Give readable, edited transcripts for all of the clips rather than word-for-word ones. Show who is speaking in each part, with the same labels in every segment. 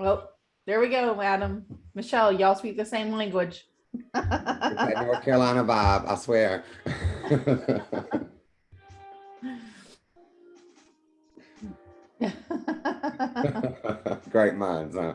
Speaker 1: Oh, there we go, Adam. Michelle, y'all speak the same language.
Speaker 2: It's that North Carolina vibe, I swear. Great minds, huh?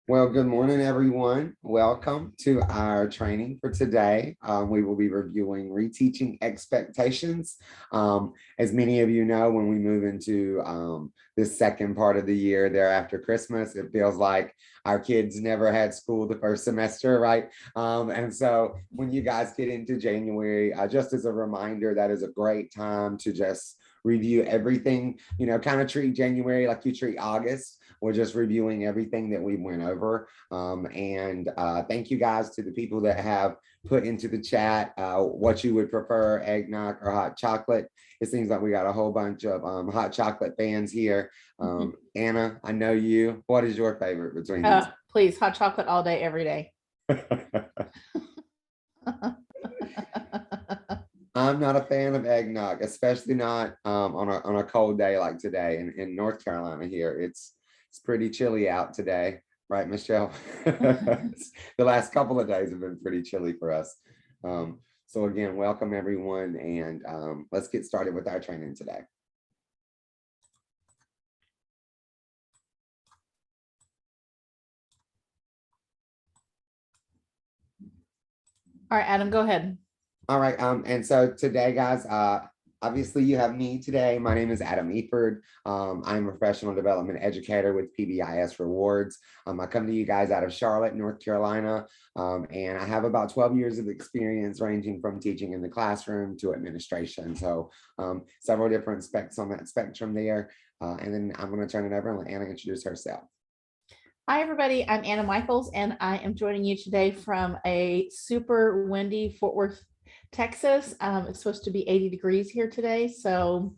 Speaker 2: Well, good morning, everyone. Welcome to our training for today. We will be reviewing reteaching expectations. As many of you know, when we move into this second part of the year there after Christmas, it feels like our kids never had school the first semester, right? And so when you guys get into January, just as a reminder, that is a great time to just review everything, kind of treat January like you treat August. We're just reviewing everything that we went over. And thank you guys to the people that have put into the chat what you would prefer, eggnog or hot chocolate. It seems like we got a whole bunch of hot chocolate fans here. Anna, I know you. What is your favorite between these?
Speaker 1: Please, hot chocolate all day, every day.
Speaker 2: I'm not a fan of eggnog, especially not on a cold day like today in North Carolina here. It's pretty chilly out today, right, Michelle? The last couple of days have been pretty chilly for us. So again, welcome everyone, and let's get started with our training today.
Speaker 1: All right, Adam, go ahead.
Speaker 2: All right, and so today, guys, obviously you have me today. My name is Adam Eford. I'm a professional development educator with PBIS Rewards. I come to you guys out of Charlotte, North Carolina, and I have about 12 years of experience ranging from teaching in the classroom to administration. So several different specs on that spectrum there. And then I'm going to turn it over and let Anna introduce herself.
Speaker 1: Hi, everybody. I'm Anna Michaels, and I am joining you today from a super windy Fort Worth, Texas. It's supposed to be 80 degrees here today. So,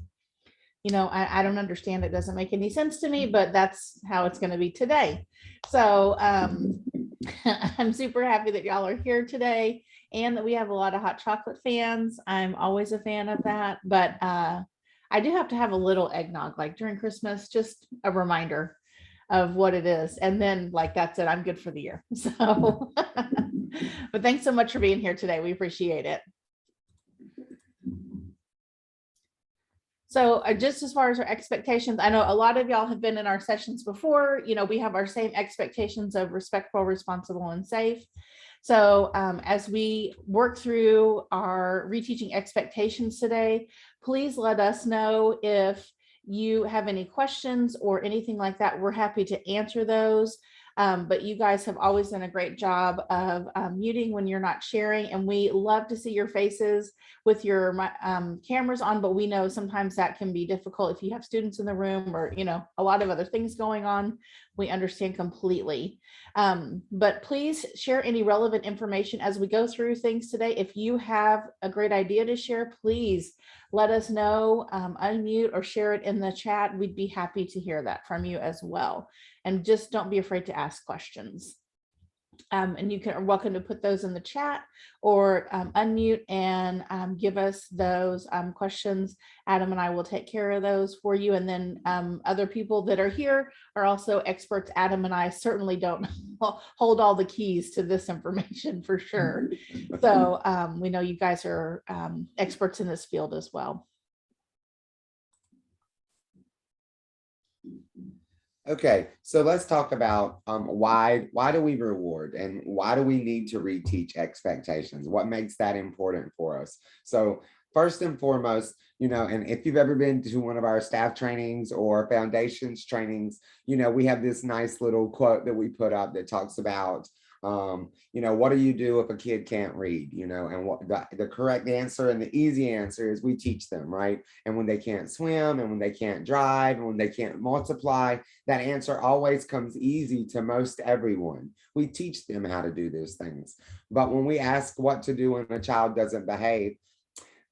Speaker 1: I don't understand. It doesn't make any sense to me, but that's how it's going to be today. So I'm super happy that y'all are here today and that we have a lot of hot chocolate fans. I'm always a fan of that, but I do have to have a little eggnog, like during Christmas, just a reminder of what it is. And then that's it, I'm good for the year. So, but thanks so much for being here today. We appreciate it. So just as far as our expectations, I know a lot of y'all have been in our sessions before. We have our same expectations of respectful, responsible, and safe. So as we work through our reteaching expectations today, please let us know if you have any questions or anything like that. We're happy to answer those. But you guys have always done a great job of muting when you're not sharing, and we love to see your faces with your cameras on, but we know sometimes that can be difficult if you have students in the room or a lot of other things going on. We understand completely. But please share any relevant information as we go through things today. If you have a great idea to share, please let us know, unmute or share it in the chat. We'd be happy to hear that from you as well. And just don't be afraid to ask questions. And you are welcome to put those in the chat or unmute and give us those questions. Adam and I will take care of those for you. And then other people that are here are also experts. Adam and I certainly don't hold all the keys to this information for sure. So we know you guys are experts in this field as well.
Speaker 2: Okay, so let's talk about why do we reward and why do we need to reteach expectations? What makes that important for us? So first and foremost, and if you've ever been to one of our staff trainings or foundations trainings, we have this nice little quote that we put up that talks about what do you do if a kid can't read, and what the correct answer and the easy answer is we teach them, right? And when they can't swim and when they can't drive and when they can't multiply, that answer always comes easy to most everyone. We teach them how to do those things. But when we ask what to do when a child doesn't behave,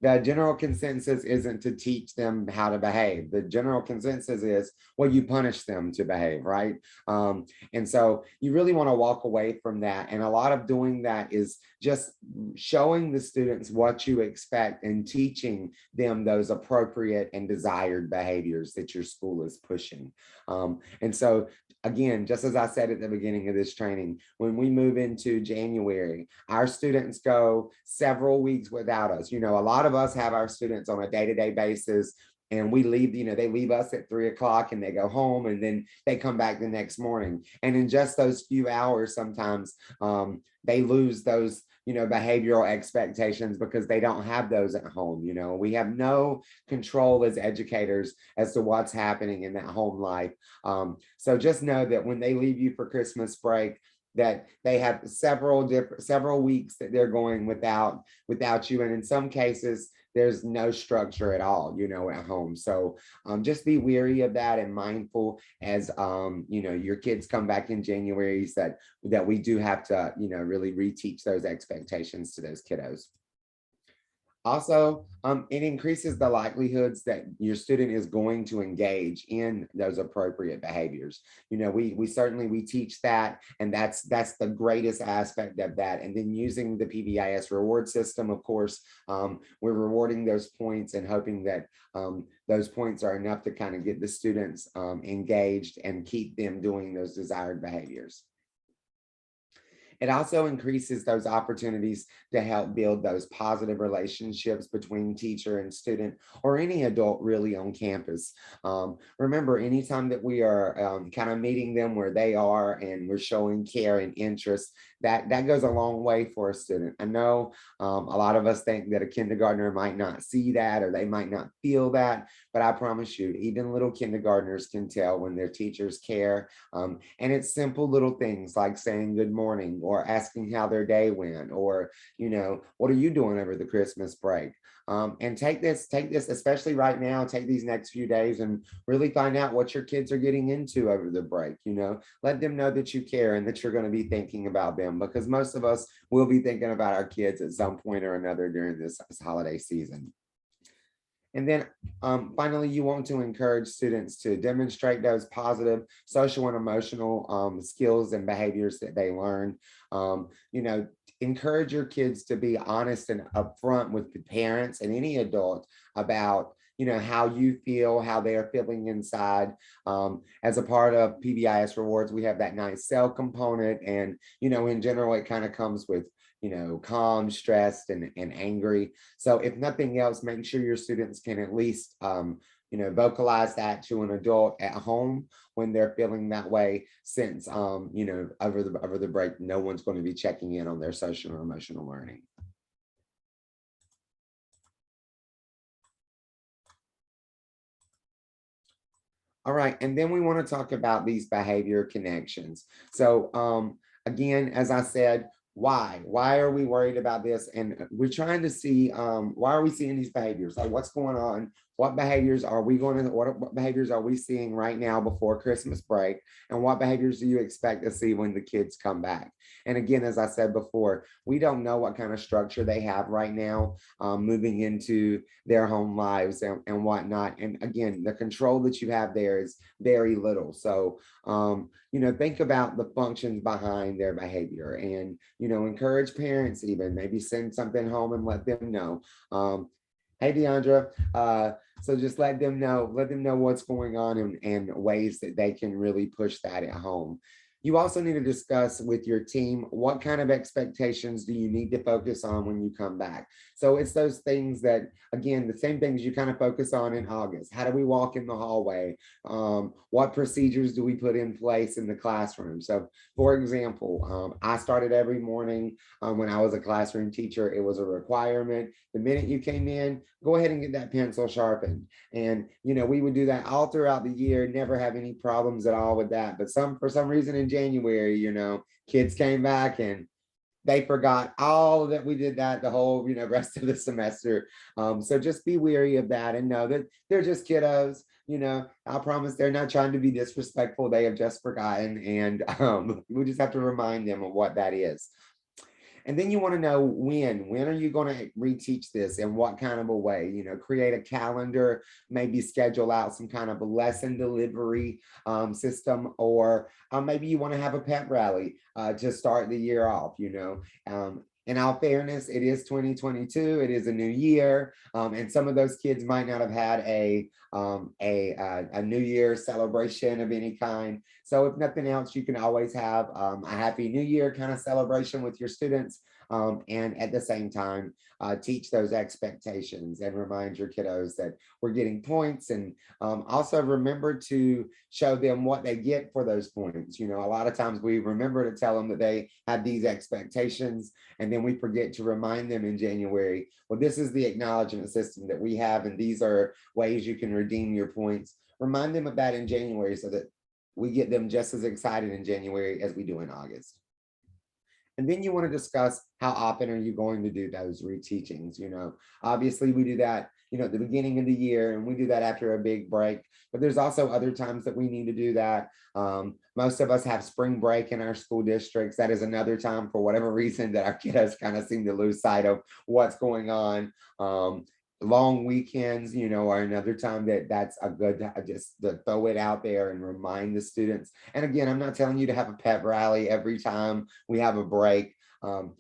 Speaker 2: the general consensus isn't to teach them how to behave. The general consensus is, well, you punish them to behave, right? And so you really want to walk away from that. And a lot of doing that is just showing the students what you expect and teaching them those appropriate and desired behaviors that your school is pushing. And so again, just as I said at the beginning of this training, when we move into January, our students go several weeks without us. You know, a lot of us have our students on a day-to-day basis, and we leave, you know, they leave us at 3 o'clock and they go home, and then they come back the next morning. And in just those few hours, sometimes they lose those, you know, behavioral expectations because they don't have those at home. You know, we have no control as educators as to what's happening in that home life. So just know that when they leave you for Christmas break, that they have several weeks that they're going without you, and in some cases there's no structure at all, you know, at home. So just be wary of that and mindful as you know, your kids come back in January, that we do have to, you know, really reteach those expectations to those kiddos. Also, it increases the likelihoods that your student is going to engage in those appropriate behaviors. You know, we certainly teach that, and that's the greatest aspect of that. And then using the PBIS reward system, of course, we're rewarding those points and hoping that those points are enough to kind of get the students engaged and keep them doing those desired behaviors. It also increases those opportunities to help build those positive relationships between teacher and student, or any adult really on campus. Remember, anytime that we are kind of meeting them where they are and we're showing care and interest, that goes a long way for a student. I know a lot of us think that a kindergartner might not see that, or they might not feel that, but I promise you, even little kindergartners can tell when their teachers care. And it's simple little things like saying good morning, or asking how their day went, or, you know, what are you doing over the Christmas break? And take this, especially right now, take these next few days and really find out what your kids are getting into over the break. You know, let them know that you care and that you're going to be thinking about them, because most of us will be thinking about our kids at some point or another during this holiday season. And then finally, you want to encourage students to demonstrate those positive social and emotional skills and behaviors that they learn. You know, encourage your kids to be honest and upfront with the parents and any adult about, you know, how you feel, how they are feeling inside. As a part of PBIS Rewards, we have that nice sell component. And, you know, in general, it kind of comes with, you know, calm, stressed, and angry. So if nothing else, make sure your students can at least, you know, vocalize that to an adult at home when they're feeling that way, since, you know, over the break, no one's going to be checking in on their social or emotional learning. All right, and then we want to talk about these behavior connections. So again, as I said, why are we worried about this? And we're trying to see, why are we seeing these behaviors? Like, what's going on? What behaviors are we going to, what behaviors are we seeing right now before Christmas break? And what behaviors do you expect to see when the kids come back? And again, as I said before, we don't know what kind of structure they have right now, moving into their home lives and whatnot. And again, the control that you have there is very little. So, you know, think about the functions behind their behavior, and, you know, encourage parents, even maybe send something home and let them know. Hey, Deandra, so just let them know what's going on, and ways that they can really push that at home. You also need to discuss with your team, what kind of expectations do you need to focus on when you come back? So it's those things that, again, the same things you kind of focus on in August. How do we walk in the hallway? What procedures do we put in place in the classroom? So for example, I started every morning when I was a classroom teacher, it was a requirement. The minute you came in, go ahead and get that pencil sharpened. And, you know, we would do that all throughout the year, never have any problems at all with that. But for some reason in January, you know, kids came back and they forgot all that we did that the whole, you know, rest of the semester. So just be wary of that, and know that they're just kiddos. You know, I promise they're not trying to be disrespectful. They have just forgotten. And we just have to remind them of what that is. And then you want to know when are you going to reteach this and what kind of a way, create a calendar, maybe schedule out some kind of a lesson delivery system, or maybe you want to have a pep rally to start the year off. In all fairness, it is 2022. It is a new year, and some of those kids might not have had a New Year celebration of any kind. So if nothing else, you can always have a Happy New Year kind of celebration with your students, and at the same time, teach those expectations and remind your kiddos that we're getting points, and also remember to show them what they get for those points. A lot of times we remember to tell them that they have these expectations, and then we forget to remind them in January, well, this is the acknowledgement system that we have, and these are ways you can redeem your points. Remind them of that in January so that we get them just as excited in January as we do in August. And then you want to discuss how often are you going to do those reteachings. Obviously we do that, at the beginning of the year, and we do that after a big break, but there's also other times that we need to do that. Most of us have spring break in our school districts. That is another time, for whatever reason, that our kiddos kind of seem to lose sight of what's going on. Long weekends, are another time that's a good, just to throw it out there and remind the students. And again, I'm not telling you to have a pep rally every time we have a break,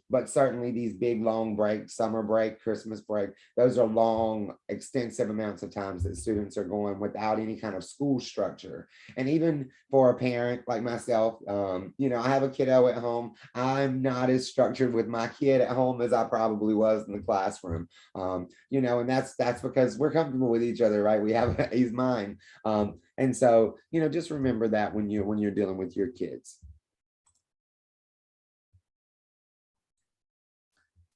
Speaker 2: but certainly these big long breaks, summer break, Christmas break, those are long, extensive amounts of times that students are going without any kind of school structure. And even for a parent like myself, I have a kiddo at home. I'm not as structured with my kid at home as I probably was in the classroom. And that's because we're comfortable with each other, right? We have, he's mine. And so, just remember that when you're dealing with your kids.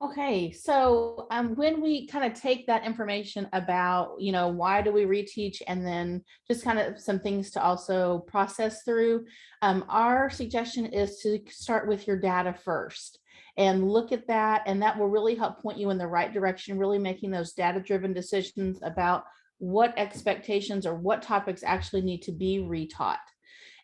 Speaker 1: Okay, so when we kind of take that information about, why do we reteach, and then just kind of some things to also process through, our suggestion is to start with your data first and look at that, and that will really help point you in the right direction, really making those data-driven decisions about what expectations or what topics actually need to be retaught.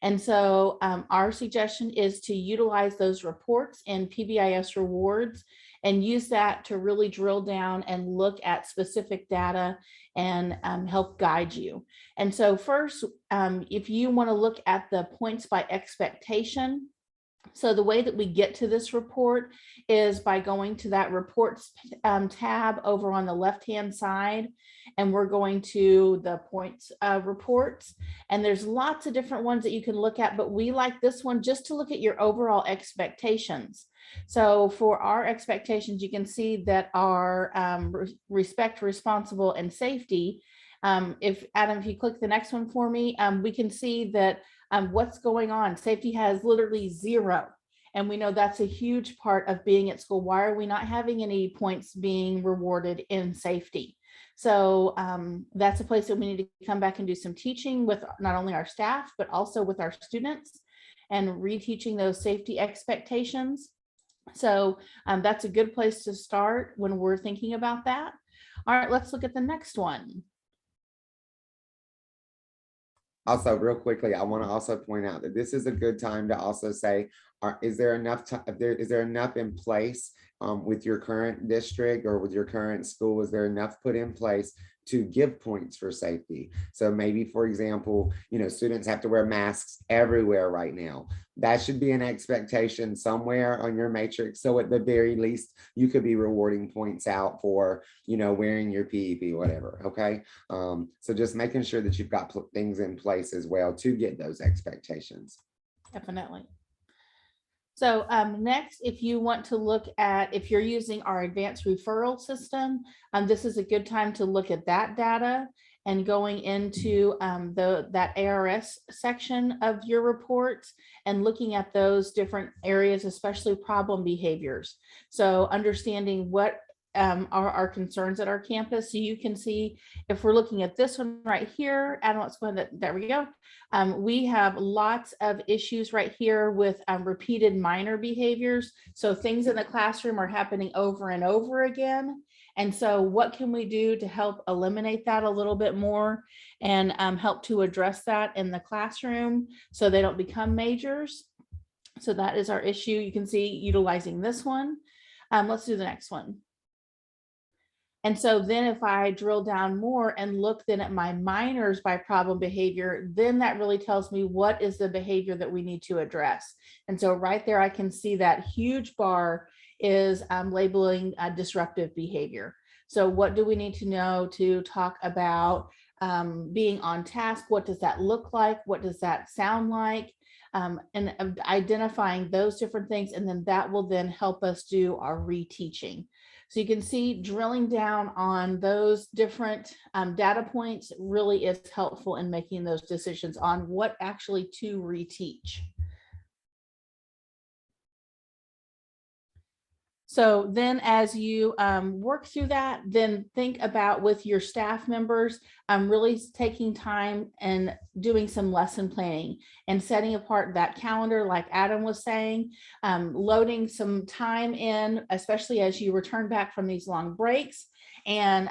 Speaker 1: And so our suggestion is to utilize those reports in PBIS Rewards and use that to really drill down and look at specific data and help guide you. And so first, if you want to look at the points by expectation, so the way that we get to this report is by going to that reports tab over on the left-hand side, and we're going to the points reports. And there's lots of different ones that you can look at, but we like this one just to look at your overall expectations. So for our expectations, you can see that our respect, responsible, and safety. If Adam, if you click the next one for me, we can see that what's going on. Safety has literally 0. And we know that's a huge part of being at school. Why are we not having any points being rewarded in safety? So that's a place that we need to come back and do some teaching with not only our staff, but also with our students, and reteaching those safety expectations. So that's a good place to start when we're thinking about that. All right, let's look at the next one.
Speaker 2: Also, real quickly, I want to also point out that this is a good time to also say, is there enough in place with your current district or with your current school? Is there enough put in place to give points for safety? So maybe, for example, students have to wear masks everywhere right now. That should be an expectation somewhere on your matrix. So at the very least, you could be rewarding points out for, wearing your PEP, whatever. Okay. So just making sure that you've got things in place as well to get those expectations.
Speaker 1: Definitely. So next, if you want to look at, if you're using our advanced referral system, this is a good time to look at that data and going into that ARS section of your reports and looking at those different areas, especially problem behaviors. So understanding what are our concerns at our campus. So you can see, if we're looking at this one right here, Adam, let's go ahead, there we go. We have lots of issues right here with repeated minor behaviors. So things in the classroom are happening over and over again. And so what can we do to help eliminate that a little bit more and help to address that in the classroom so they don't become majors? So that is our issue. You can see utilizing this one. Let's do the next one. And so then if I drill down more and look then at my minors by problem behavior, then that really tells me what is the behavior that we need to address. And so right there, I can see that huge bar is labeling disruptive behavior. So what do we need to know to talk about being on task? What does that look like? What does that sound like? And identifying those different things. And then that will then help us do our reteaching. So you can see drilling down on those different data points really is helpful in making those decisions on what actually to reteach. So then as you work through that, then think about with your staff members, really taking time and doing some lesson planning and setting apart that calendar, like Adam was saying, loading some time in, especially as you return back from these long breaks, and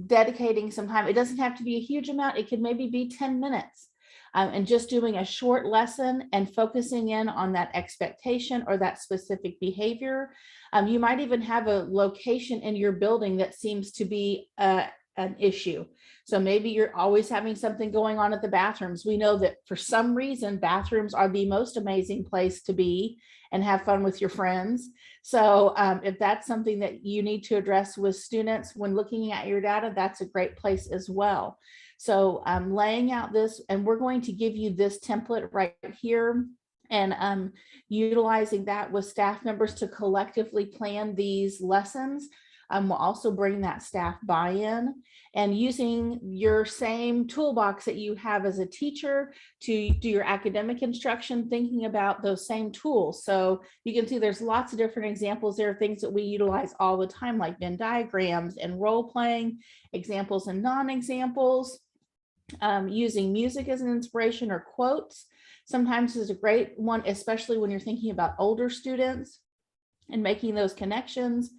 Speaker 1: dedicating some time. It doesn't have to be a huge amount. It could maybe be 10 minutes. And just doing a short lesson and focusing in on that expectation or that specific behavior. You might even have a location in your building that seems to be an issue. So maybe you're always having something going on at the bathrooms. We know that for some reason, bathrooms are the most amazing place to be and have fun with your friends. So if that's something that you need to address with students when looking at your data, that's a great place as well. So I'm laying out this, and we're going to give you this template right here, and utilizing that with staff members to collectively plan these lessons. We'll also bring that staff buy-in and using your same toolbox that you have as a teacher to do your academic instruction, thinking about those same tools. So you can see there's lots of different examples. There are things that we utilize all the time, like Venn diagrams and role playing, examples and non-examples. Using music as an inspiration or quotes sometimes is a great one, especially when you're thinking about older students and making those connections.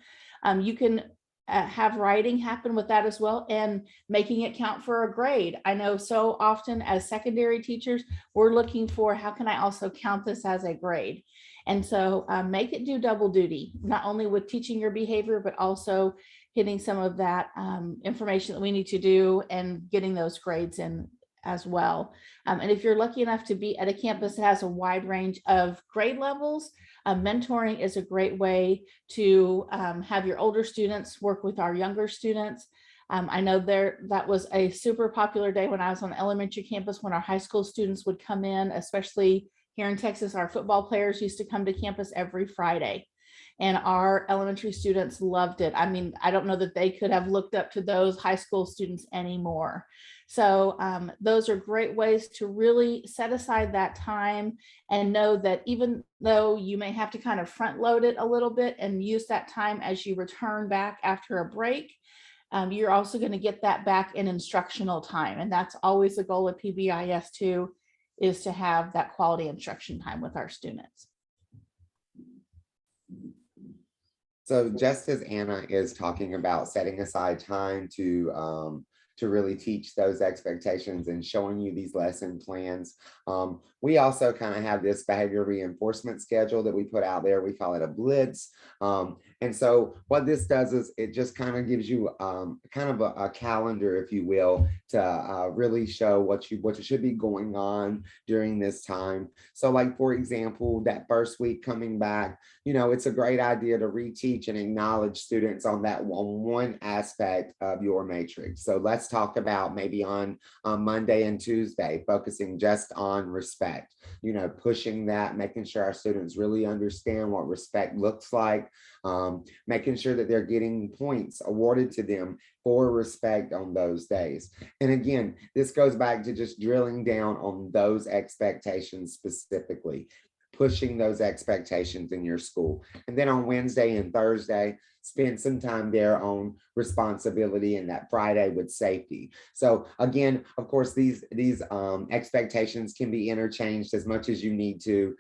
Speaker 1: You can have writing happen with that as well and making it count for a grade. I know so often as secondary teachers, we're looking for how can I also count this as a grade? And so make it do double duty, not only with teaching your behavior, but also hitting some of that information that we need to do and getting those grades in as well. And if you're lucky enough to be at a campus that has a wide range of grade levels, mentoring is a great way to have your older students work with our younger students. I know that was a super popular day when I was on the elementary campus when our high school students would come in, especially here in Texas. Our football players used to come to campus every Friday. And our elementary students loved it. I mean, I don't know that they could have looked up to those high school students anymore. So those are great ways to really set aside that time and know that even though you may have to kind of front load it a little bit and use that time as you return back after a break, you're also going to get that back in instructional time. And that's always the goal of PBIS too, is to have that quality instruction time with our students.
Speaker 2: So just as Anna is talking about setting aside time to really teach those expectations and showing you these lesson plans, we also kind of have this behavior reinforcement schedule that we put out there. We call it a blitz. And so what this does is it just kind of gives you kind of a calendar, if you will, to really show what should be going on during this time. So like, for example, that first week coming back, you know, it's a great idea to reteach and acknowledge students on that one aspect of your matrix. So let's talk about maybe on Monday and Tuesday, focusing just on respect, you know, pushing that, making sure our students really understand what respect looks like, making sure that they're getting points awarded to them for respect on those days. And again, this goes back to just drilling down on those expectations specifically, pushing those expectations in your school. And then on Wednesday and Thursday, spend some time there on responsibility, and that Friday with safety. So again, of course, these expectations can be interchanged as much as you need to.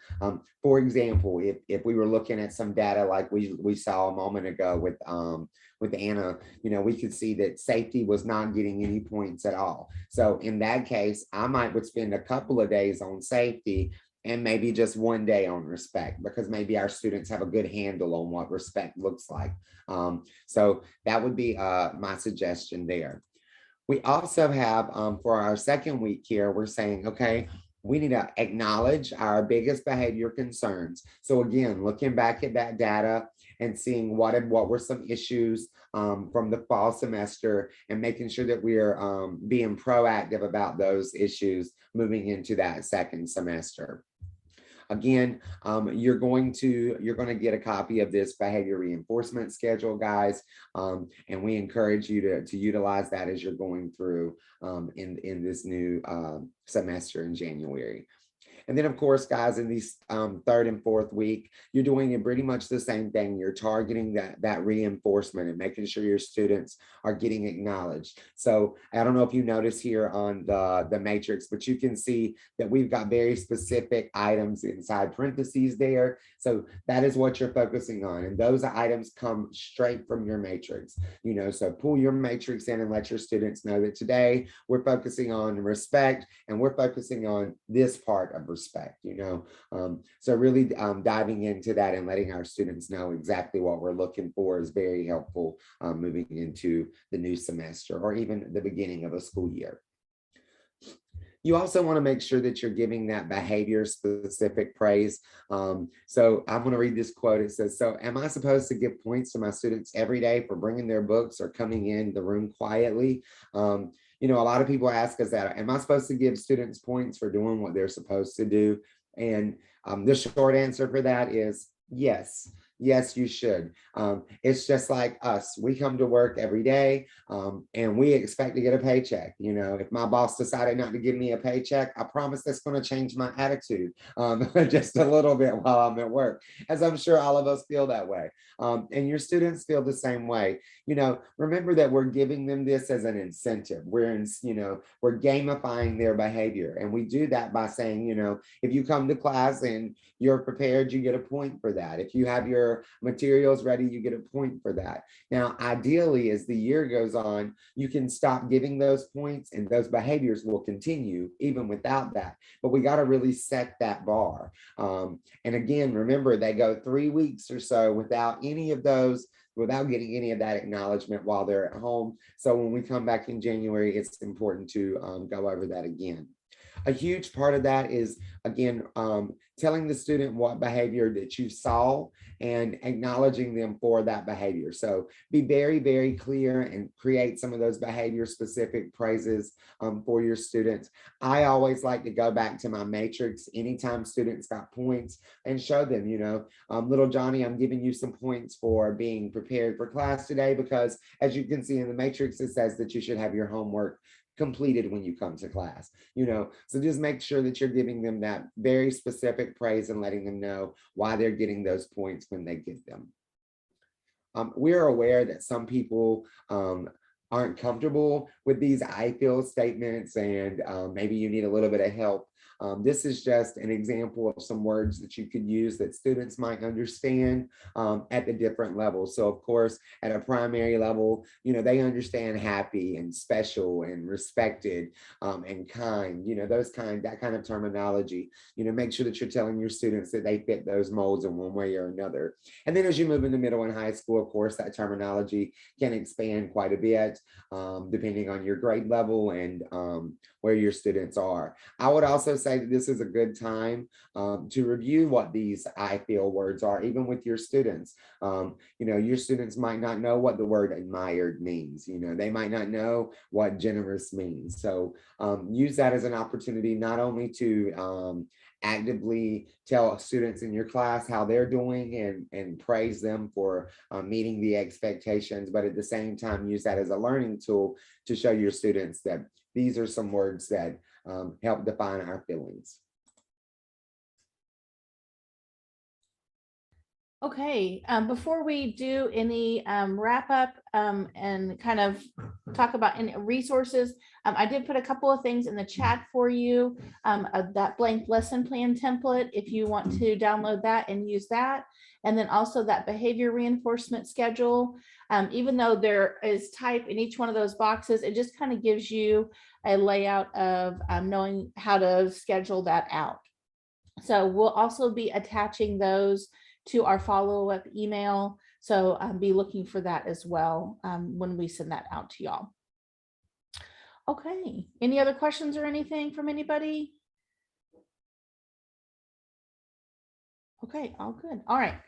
Speaker 2: For example, if we were looking at some data like we saw a moment ago with Anna, you know, we could see that safety was not getting any points at all. So in that case, I would spend a couple of days on safety and maybe just one day on respect, because maybe our students have a good handle on what respect looks like. So that would be my suggestion there. We also have for our second week here, we're saying, okay, we need to acknowledge our biggest behavior concerns. So again, looking back at that data and seeing what were some issues from the fall semester, and making sure that we are being proactive about those issues moving into that second semester. Again, you're going to get a copy of this behavior reinforcement schedule, guys, and we encourage you to utilize that as you're going through in this new semester in January. And then, of course, guys, in these third and fourth week, you're doing pretty much the same thing. You're targeting that reinforcement and making sure your students are getting acknowledged. So I don't know if you notice here on the matrix, but you can see that we've got very specific items inside parentheses there. So that is what you're focusing on. And those items come straight from your matrix. So pull your matrix in and let your students know that today we're focusing on respect, and we're focusing on this part of respect. So really diving into that and letting our students know exactly what we're looking for is very helpful moving into the new semester or even the beginning of a school year. You also want to make sure that you're giving that behavior specific praise. So I'm going to read this quote. It says, "So am I supposed to give points to my students every day for bringing their books or coming in the room quietly?" A lot of people ask us that. Am I supposed to give students points for doing what they're supposed to do? And the short answer for that is yes. Yes, you should. It's just like us. We come to work every day and we expect to get a paycheck. If my boss decided not to give me a paycheck, I promise that's going to change my attitude just a little bit while I'm at work, as I'm sure all of us feel that way. And your students feel the same way. Remember that we're giving them this as an incentive. We're gamifying their behavior. And we do that by saying, if you come to class and you're prepared, you get a point for that. If you have your materials ready, you get a point for that. Now, ideally, as the year goes on, you can stop giving those points and those behaviors will continue even without that. But we got to really set that bar. And again, remember, they go 3 weeks or so without any of those, without getting any of that acknowledgement while they're at home. So when we come back in January, it's important to go over that again. A huge part of that is, again, telling the student what behavior that you saw and acknowledging them for that behavior. So be very, very clear and create some of those behavior specific praises for your students. I always like to go back to my matrix anytime students got points and show them, little Johnny, I'm giving you some points for being prepared for class today, because as you can see in the matrix, it says that you should have your homework completed when you come to class. So just make sure that you're giving them that very specific praise and letting them know why they're getting those points when they get them. We're aware that some people aren't comfortable with these I feel statements, and maybe you need a little bit of help. This is just an example of some words that you could use that students might understand at the different levels. So of course, at a primary level, they understand happy and special and respected and kind, that kind of terminology. Make sure that you're telling your students that they fit those molds in one way or another. And then as you move into middle and high school, of course, that terminology can expand quite a bit depending on your grade level and where your students are. I would also say that this is a good time to review what these I feel words are, even with your students. Your students might not know what the word admired means. They might not know what generous means. So use that as an opportunity not only to actively tell students in your class how they're doing and praise them for meeting the expectations, but at the same time use that as a learning tool to show your students that these are some words that help define our feelings.
Speaker 1: Okay, before we do any wrap up and kind of talk about any resources, I did put a couple of things in the chat for you. That blank lesson plan template, if you want to download that and use that. And then also that behavior reinforcement schedule. Even though there is type in each one of those boxes, it just kind of gives you a layout of knowing how to schedule that out. So we'll also be attaching those to our follow-up email. So be looking for that as well when we send that out to y'all. Okay, any other questions or anything from anybody? Okay, all good. All right.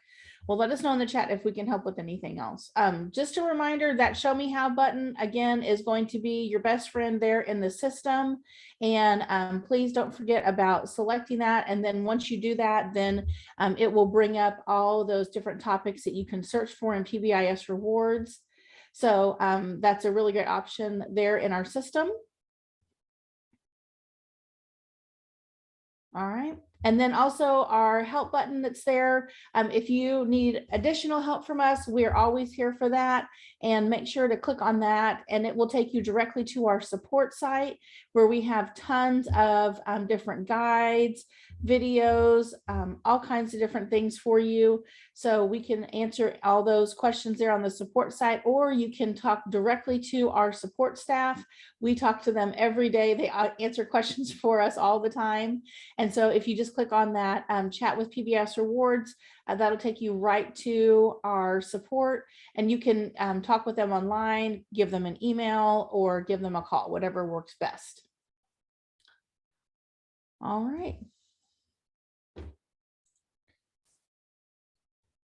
Speaker 1: Well, let us know in the chat if we can help with anything else. Just a reminder that show me how button again is going to be your best friend there in the system. And please don't forget about selecting that. And then once you do that, then it will bring up all those different topics that you can search for in PBIS Rewards. So that's a really great option there in our system. All right. And then also our help button that's there. If you need additional help from us, we're always here for that. And make sure to click on that and it will take you directly to our support site where we have tons of different guides, videos, all kinds of different things for you. So we can answer all those questions there on the support site, or you can talk directly to our support staff. We talk to them every day. They answer questions for us all the time. And so if you just click on that chat with PBIS Rewards, that'll take you right to our support, and you can talk with them online, give them an email, or give them a call, whatever works best. All right.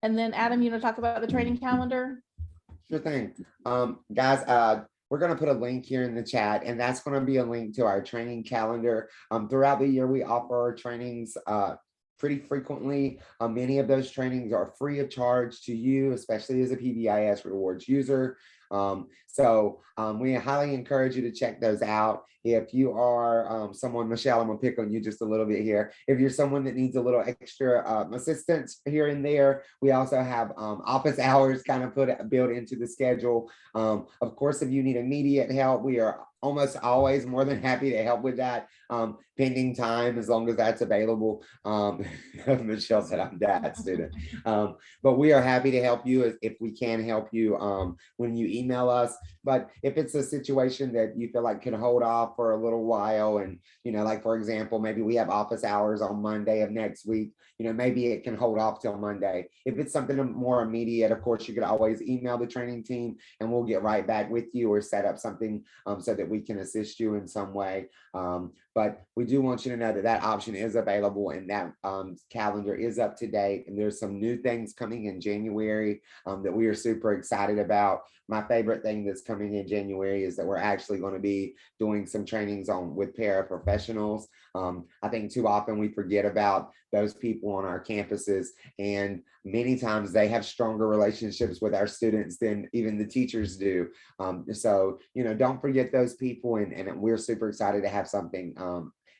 Speaker 1: And then Adam, you want to talk about the training calendar?
Speaker 2: Sure thing. Guys, we're going to put a link here in the chat, and that's going to be a link to our training calendar. Throughout the year, we offer our trainings pretty frequently. Many of those trainings are free of charge to you, especially as a PBIS Rewards user. So we highly encourage you to check those out. If you are someone, Michelle, I'm gonna pick on you just a little bit here. If you're someone that needs a little extra assistance here and there, we also have office hours kind of built into the schedule. Of course, if you need immediate help, we are almost always more than happy to help with that, pending time, as long as that's available. Michelle said I'm that student. But we are happy to help you if we can help you when you email us. But if it's a situation that you feel like can hold off for a little while, and like for example, maybe we have office hours on Monday of next week, maybe it can hold off till Monday. If it's something more immediate, of course, you could always email the training team and we'll get right back with you or set up something so that we can assist you in some way. But we do want you to know that that option is available, and that calendar is up to date. And there's some new things coming in January that we are super excited about. My favorite thing that's coming in January is that we're actually going to be doing some trainings with paraprofessionals. I think too often we forget about those people on our campuses, and many times they have stronger relationships with our students than even the teachers do. So, don't forget those people, and we're super excited to have something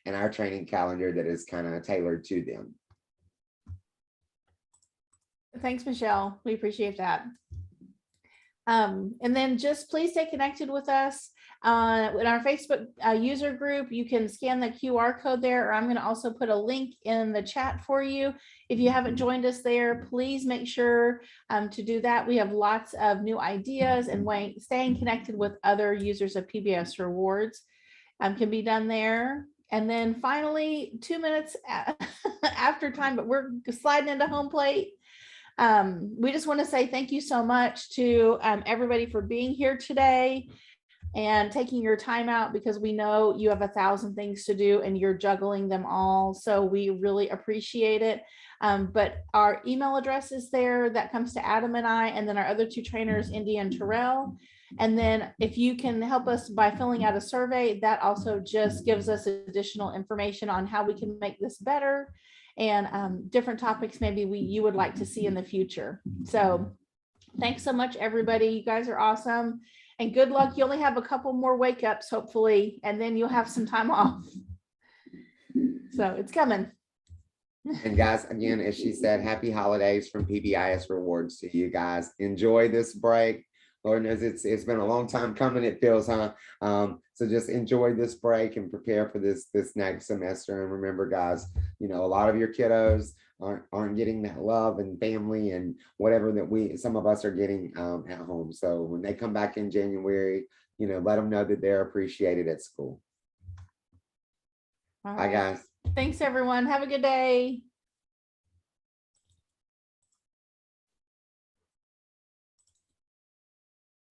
Speaker 2: in our training calendar that is kind of tailored to them.
Speaker 1: Thanks, Michelle. We appreciate that. And then just please stay connected with us in our Facebook user group. You can scan the QR code there, or I'm going to also put a link in the chat for you. If you haven't joined us there, please make sure to do that. We have lots of new ideas, and staying connected with other users of PBIS Rewards can be done there. And then finally, 2 minutes after time, but we're sliding into home plate. We just want to say thank you so much to everybody for being here today and taking your time out, because we know you have 1,000 things to do and you're juggling them all. So we really appreciate it. But our email address is there. That comes to Adam and I, and then our other two trainers, Indy and Terrell. And then if you can help us by filling out a survey, that also just gives us additional information on how we can make this better, and different topics maybe you would like to see in the future. So thanks so much, everybody. You guys are awesome, and good luck. You only have a couple more wake ups, hopefully, and then you'll have some time off. So it's coming.
Speaker 2: And guys, again, as she said, happy holidays from PBIS Rewards to you guys. Enjoy this break. Lord knows it's been a long time coming, it feels, huh? So just enjoy this break and prepare for this next semester. And remember, guys, a lot of your kiddos aren't getting that love and family and whatever that some of us are getting at home. So when they come back in January, let them know that they're appreciated at school.
Speaker 1: All
Speaker 2: Bye,
Speaker 1: right.
Speaker 2: guys.
Speaker 1: Thanks, everyone. Have a good day.
Speaker 2: Thanks.